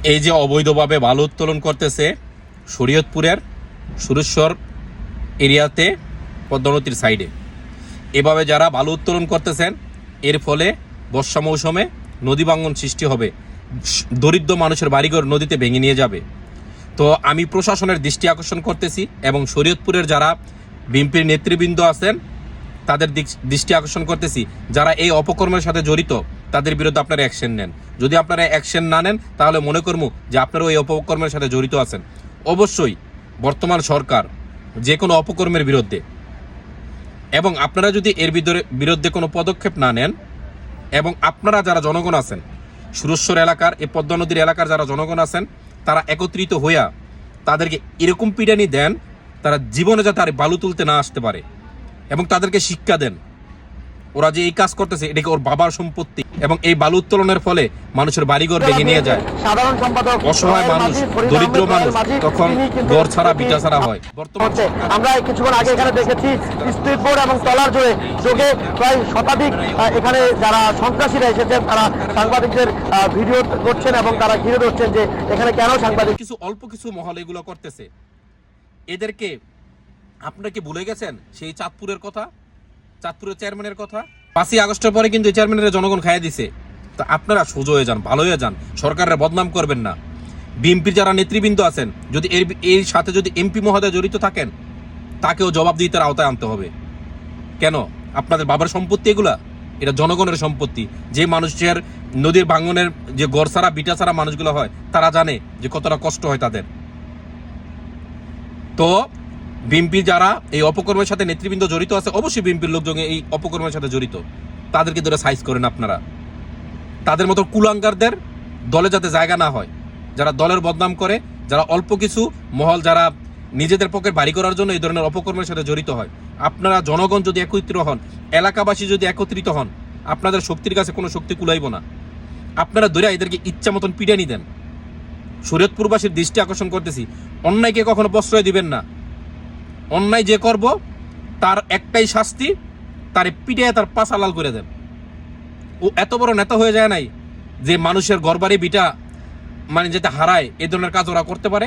এই যে অবৈধভাবে বালু উত্তোলন করতেছে শরীয়তপুরের সুরেশ্বর এরিয়াতে পদ্মা নদীর সাইডে, এভাবে যারা বালু উত্তোলন করতেছেন এর ফলে বর্ষা মৌসুমে নদী ভাঙন সৃষ্টি হবে, দরিদ্র মানুষের বাড়িঘর নদীতে ভেঙে নিয়ে যাবে। তো আমি প্রশাসনের দৃষ্টি আকর্ষণ করতেছি এবং শরীয়তপুরের যারা বিএনপির নেতৃবৃন্দ আছেন তাদের দৃষ্টি আকর্ষণ করতেছি, যারা এই অপকর্মের সাথে জড়িত তাদের বিরুদ্ধে আপনারা অ্যাকশন নেন। যদি আপনারা অ্যাকশন না নেন তাহলে মনে করবো যে আপনারাও এই অপকর্মের সাথে জড়িত আছেন। অবশ্যই বর্তমান সরকার যে কোনো অপকর্মের বিরুদ্ধে, এবং আপনারা যদি এর বিরুদ্ধে কোনো পদক্ষেপ না নেন এবং আপনারা যারা জনগণ আছেন সুরেশ্বর এলাকার এই পদ্মা নদীর এলাকার যারা জনগণ আছেন তারা একত্রিত হইয়া তাদেরকে এরকম পিটানি দেন তারা জীবনে যাতে আর বালু তুলতে না আসতে পারে, এবং তাদেরকে শিক্ষা দেন ওরা যে এই কাজ করতেছে এটাকে ওর বাবার সম্পত্তি, এবং এই বালু উত্তোলনের ফলে মানুষের বাড়িঘর ভেঙে নিয়ে যায়, সাধারণ সম্পাদক অসহায় মানুষ দরিদ্র মানুষ তখন ঘর ছাড়া বিটা ছাড়া হয়। বর্তমানে আমরা কিছুক্ষণ আগে এখানে দেখেছি স্পিড বোর্ড এবং ট্রলার যোগে প্রায় শতাধিক এখানে যারা সন্ত্রাসীরা এসেছেন তারা সাংবাদিকদের ভিডিও করছেন এবং তারা ঘিরে ধরছেন যে এখানে কেন সাংবাদিক অল্প কিছু মহল এগুলো করতেছে। এদেরকে আপনারা কি ভুলে গেছেন সেই চাঁদপুরের কথা, চাঁদপুরের চেয়ারম্যানের কথা? 5ই আগস্টের পরে কিন্তু চেয়ারম্যানের জনগণ খাইয়ে দিছে। তো আপনারা সোজা হয়ে যান, ভালো হয়ে যান, সরকারের বদনাম করবেন না। বিএনপির যারা নেতৃবৃন্দ আছেন যদি এর সাথে যদি এমপি মহোদয় জড়িত থাকেন তাকেও জবাবদিহিতার আওতায় আনতে হবে। কেন? আপনাদের বাবার সম্পত্তি এগুলা, এটা জনগণের সম্পত্তি। যে মানুষের নদীর ভাঙনের যে গড় ছাড়া বিটা ছাড়া মানুষগুলো হয় তারা জানে যে কতটা কষ্ট হয় তাদের। তো বিএনপি যারা এই অপকর্মের সাথে নেতৃবৃন্দ জড়িত আছে, অবশ্যই বিএনপির লোকজন এই অপকর্মের সাথে জড়িত, তাদেরকে ধরে সাইজ করেন আপনারা। তাদের মতো কুলাঙ্গারদের দলে যাতে জায়গা না হয়, যারা দলের বদনাম করে, যারা অল্প কিছু মহল যারা নিজেদের পক্ষে বাড়ি করার জন্য এই ধরনের অপকর্মের সাথে জড়িত হয়। আপনারা জনগণ যদি একত্রিত হন, এলাকাবাসী যদি একত্রিত হন, আপনাদের শক্তির কাছে কোনো শক্তি কুলাইব না। আপনারা ধরে এদেরকে ইচ্ছা মতন পিটানি দেন। শরীয়তপুরবাসীর দৃষ্টি আকর্ষণ করতেছি, অন্যায়কে কখনো প্রশ্রয় দিবেন না। অন্যায় যে করব তার একটাই শাস্তি, তার পিঠে তার পাছা লাল করে দেন। ও এত বড় নেতা হয়ে যায় নাই যে মানুষের ঘরবাড়ি বিটা মানে যেটা হারায় এই ধরনের কাজ ওরা করতে পারে।